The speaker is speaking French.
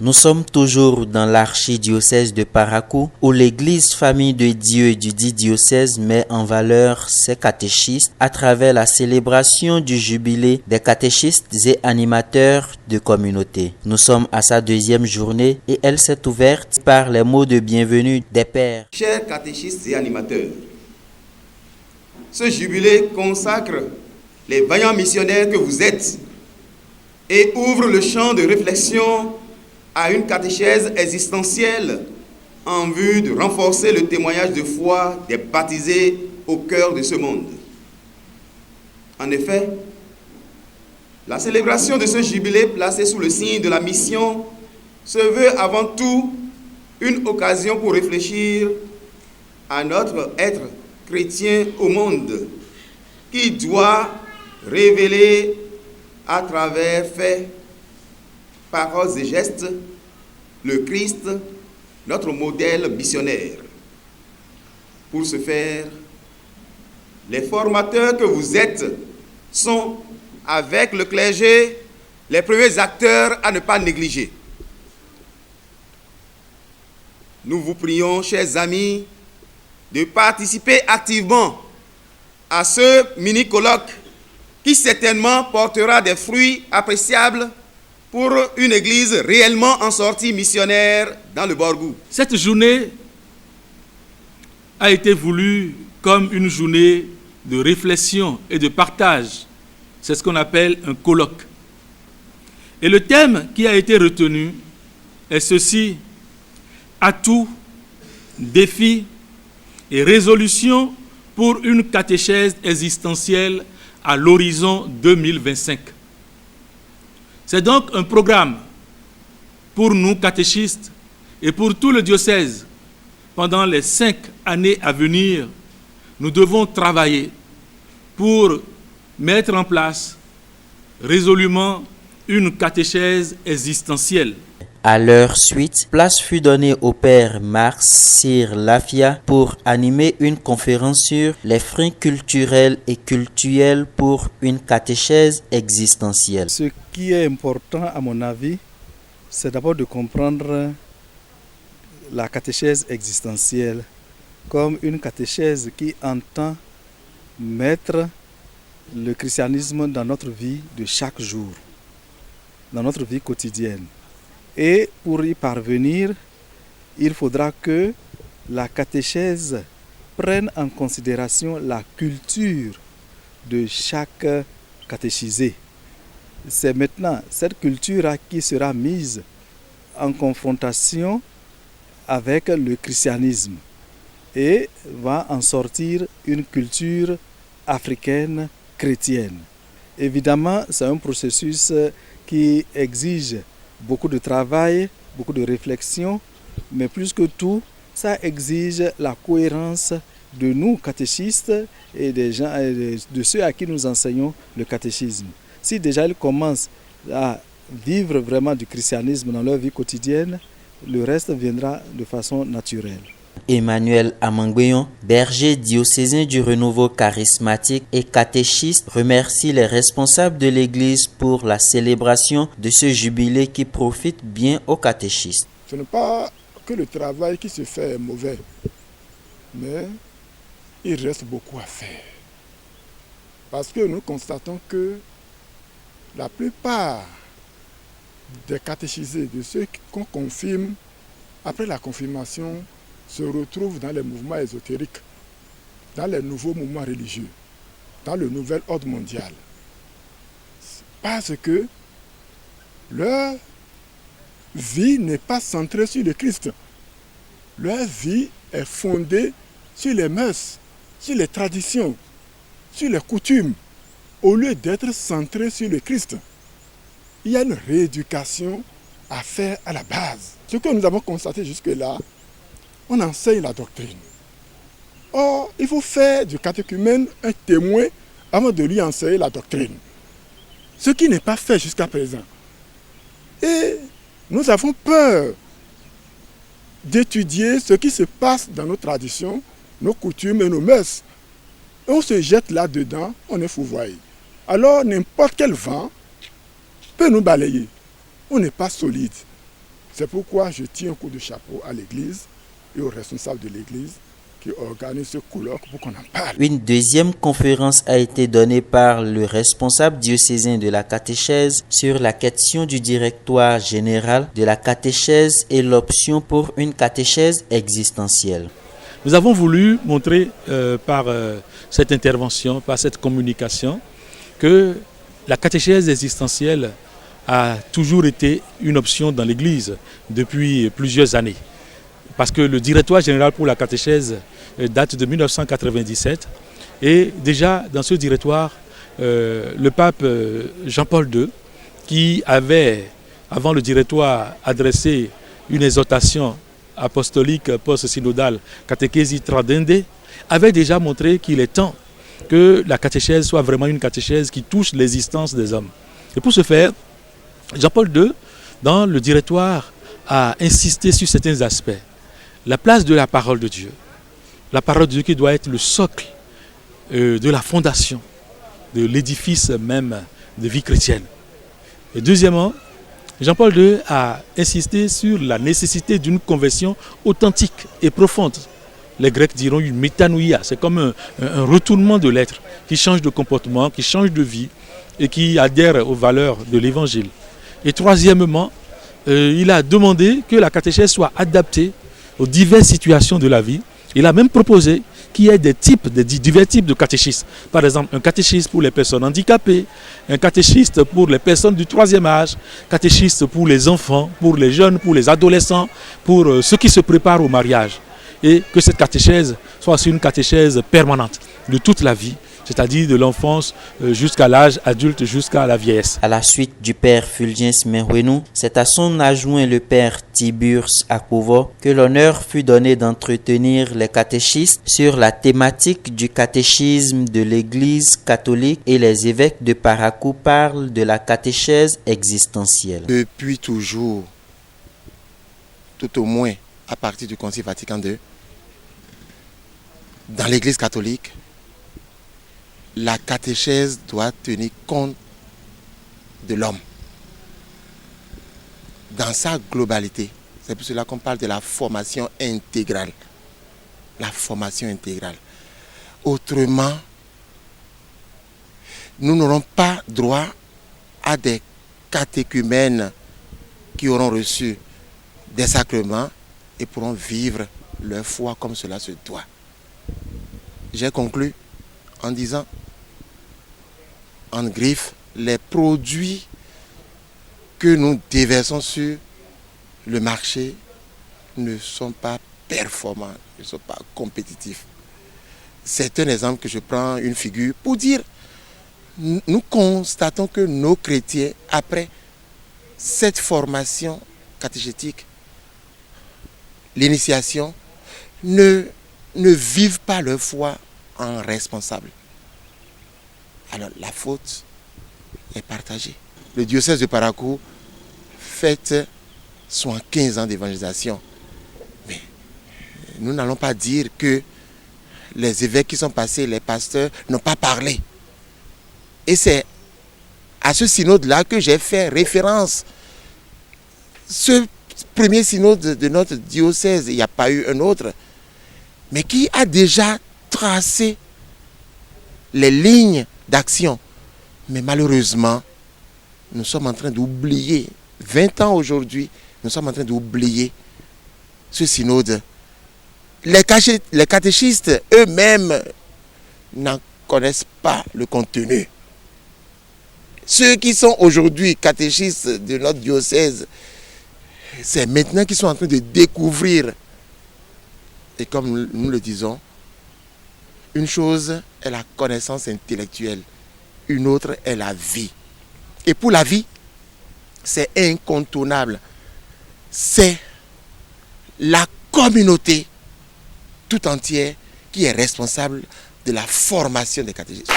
Nous sommes toujours dans l'archidiocèse de Parakou où l'Église Famille de Dieu du dit diocèse met en valeur ses catéchistes à travers la célébration du jubilé des catéchistes et animateurs de communauté. Nous sommes à sa deuxième journée et elle s'est ouverte par les mots de bienvenue des pères. Chers catéchistes et animateurs, ce jubilé consacre les vaillants missionnaires que vous êtes et ouvre le champ de réflexion à une catéchèse existentielle en vue de renforcer le témoignage de foi des baptisés au cœur de ce monde. En effet, la célébration de ce jubilé placé sous le signe de la mission se veut avant tout une occasion pour réfléchir à notre être chrétien au monde qui doit révéler à travers faits, paroles et gestes, le Christ, notre modèle missionnaire. Pour ce faire, les formateurs que vous êtes sont, avec le clergé, les premiers acteurs à ne pas négliger. Nous vous prions, chers amis, de participer activement à ce mini-colloque qui certainement portera des fruits appréciables pour une église réellement en sortie missionnaire dans le Borgou. Cette journée a été voulue comme une journée de réflexion et de partage. C'est ce qu'on appelle un colloque. Et le thème qui a été retenu est ceci: atouts, défis et résolutions pour une catéchèse existentielle à l'horizon 2025. C'est donc un programme pour nous catéchistes et pour tout le diocèse. Pendant les 5 années à venir, nous devons travailler pour mettre en place résolument une catéchèse existentielle. À leur suite, place fut donnée au père Marc Cyr Lafia pour animer une conférence sur les freins culturels et cultuels pour une catéchèse existentielle. Ce qui est important, à mon avis, c'est d'abord de comprendre la catéchèse existentielle comme une catéchèse qui entend mettre le christianisme dans notre vie de chaque jour, dans notre vie quotidienne. Et pour y parvenir, il faudra que la catéchèse prenne en considération la culture de chaque catéchisé. C'est maintenant cette culture qui sera mise en confrontation avec le christianisme et va en sortir une culture africaine chrétienne. Évidemment, c'est un processus qui exige beaucoup de travail, beaucoup de réflexion, mais plus que tout, ça exige la cohérence de nous, catéchistes, et des gens, de ceux à qui nous enseignons le catéchisme. Si déjà ils commencent à vivre vraiment du christianisme dans leur vie quotidienne, le reste viendra de façon naturelle. Emmanuel Amangbeyon, berger diocésain du renouveau charismatique et catéchiste, remercie les responsables de l'Église pour la célébration de ce jubilé qui profite bien aux catéchistes. Ce n'est pas que le travail qui se fait est mauvais, mais il reste beaucoup à faire. Parce que nous constatons que la plupart des catéchisés, de ceux qu'on confirme, après la confirmation, se retrouvent dans les mouvements ésotériques, dans les nouveaux mouvements religieux, dans le nouvel ordre mondial. Parce que leur vie n'est pas centrée sur le Christ. Leur vie est fondée sur les mœurs, sur les traditions, sur les coutumes, au lieu d'être centrée sur le Christ. Il y a une rééducation à faire à la base. Ce que nous avons constaté jusque-là, on enseigne la doctrine. Or, il faut faire du catéchumène un témoin avant de lui enseigner la doctrine. Ce qui n'est pas fait jusqu'à présent. Et nous avons peur d'étudier ce qui se passe dans nos traditions, nos coutumes et nos mœurs. Et on se jette là-dedans, on est fouvoyé. Alors, n'importe quel vent peut nous balayer. On n'est pas solide. C'est pourquoi je tiens un coup de chapeau à l'Église et aux responsables de l'Église qui organisent ce colloque pour qu'on en parle. Une deuxième conférence a été donnée par le responsable diocésain de la catéchèse sur la question du directoire général de la catéchèse et l'option pour une catéchèse existentielle. Nous avons voulu montrer par cette intervention, par cette communication, que la catéchèse existentielle a toujours été une option dans l'Église depuis plusieurs années. Parce que le directoire général pour la catéchèse date de 1997 et déjà dans ce directoire, le pape Jean-Paul II, qui avait avant le directoire adressé une exhortation apostolique post-synodale Catechesi Tradendae, avait déjà montré qu'il est temps que la catéchèse soit vraiment une catéchèse qui touche l'existence des hommes. Et pour ce faire, Jean-Paul II, dans le directoire, a insisté sur certains aspects. La place de la parole de Dieu. La parole de Dieu qui doit être le socle de la fondation, de l'édifice même de vie chrétienne. Et deuxièmement, Jean-Paul II a insisté sur la nécessité d'une conversion authentique et profonde. Les Grecs diront une métanoïa, c'est comme un retournement de l'être qui change de comportement, qui change de vie et qui adhère aux valeurs de l'Évangile. Et troisièmement, il a demandé que la catéchèse soit adaptée aux diverses situations de la vie. Il a même proposé qu'il y ait des divers types de catéchistes. Par exemple, un catéchiste pour les personnes handicapées, un catéchiste pour les personnes du troisième âge, catéchiste pour les enfants, pour les jeunes, pour les adolescents, pour ceux qui se préparent au mariage. Et que cette catéchèse soit aussi une catéchèse permanente de toute la vie, c'est-à-dire de l'enfance jusqu'à l'âge adulte, jusqu'à la vieillesse. À la suite du père Fulgence Menhuenou, c'est à son adjoint le père Tiburce Akovo que l'honneur fut donné d'entretenir les catéchistes sur la thématique du catéchisme de l'Église catholique et les évêques de Parakou parlent de la catéchèse existentielle. Depuis toujours, tout au moins à partir du Concile Vatican II, dans l'Église catholique, la catéchèse doit tenir compte de l'homme dans sa globalité. C'est pour cela qu'on parle de la formation intégrale. La formation intégrale. Autrement, nous n'aurons pas droit à des catéchumènes qui auront reçu des sacrements et pourront vivre leur foi comme cela se doit. J'ai conclu en disant, en griffe, les produits que nous déversons sur le marché ne sont pas performants, ne sont pas compétitifs. C'est un exemple que je prends, une figure, pour dire, nous constatons que nos chrétiens, après cette formation catéchétique, l'initiation, ne vivent pas leur foi en responsable. Alors la faute est partagée. Le diocèse de Parakou fête 75 ans d'évangélisation. Mais nous n'allons pas dire que les évêques qui sont passés, les pasteurs, n'ont pas parlé. Et c'est à ce synode-là que j'ai fait référence. Ce premier synode de notre diocèse, il n'y a pas eu un autre, mais qui a déjà tracé les lignes d'action. Mais malheureusement, nous sommes en train d'oublier, 20 ans aujourd'hui, nous sommes en train d'oublier ce synode. Les catéchistes eux-mêmes n'en connaissent pas le contenu. Ceux qui sont aujourd'hui catéchistes de notre diocèse, c'est maintenant qu'ils sont en train de découvrir. Et comme nous le disons, une chose est la connaissance intellectuelle, une autre est la vie. Et pour la vie, c'est incontournable. C'est la communauté tout entière qui est responsable de la formation des catéchistes.